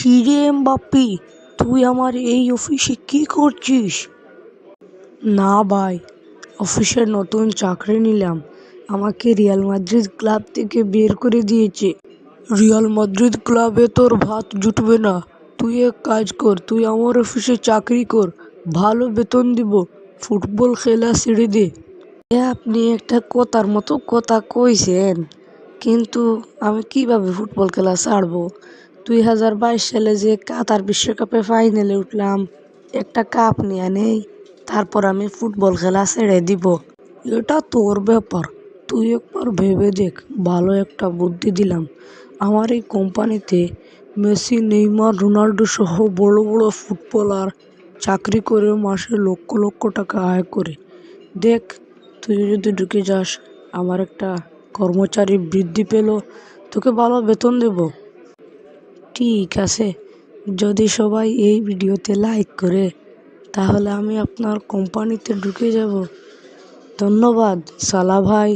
কিরে এমবাপ্পি, তুই আমার এই অফিসে কি করছিস? না ভাই, অফিসে নতুন চাকরি নিলাম। আমাকে রিয়াল মাদ্রিদ ক্লাব থেকে বের করে দিয়েছে। রিয়াল মাদ্রিদ ক্লাবে তোর ভাত জুটবে না। তুই এক কাজ কর, তুই আমার অফিসে চাকরি কর, ভালো বেতন দিব, ফুটবল খেলা ছেড়ে দে। আপনি একটা কথার মতো কথা কইছেন, কিন্তু আমি কিভাবে ফুটবল খেলা ছাড়বো? 2022 সালে যে কাতার বিশ্বকাপে ফাইনালে উঠলাম, একটা কাপ নিয়ে নেই, তারপর আমি ফুটবল খেলা ছেড়ে দিব? এটা তোর ব্যাপার, তুই একবার ভেবে দেখ। ভালো একটা বুদ্ধি দিলাম। আমার এই কোম্পানিতে মেসি, নেইমার, রোনাল্ডো সহ বড় বড় ফুটবলার চাকরি করে মাসে লক্ষ লক্ষ টাকা আয় করে। দেখ, তুই যদি ঢুকে যাস, আমার একটা কর্মচারী বৃদ্ধি পেল, তোকে ভালো বেতন দেব। ঠিক আছে, যদি সবাই এই ভিডিওতে লাইক করে, তাহলে আমি আপনার কোম্পানিতে ঢুকে যাব। ধন্যবাদ সালা ভাই।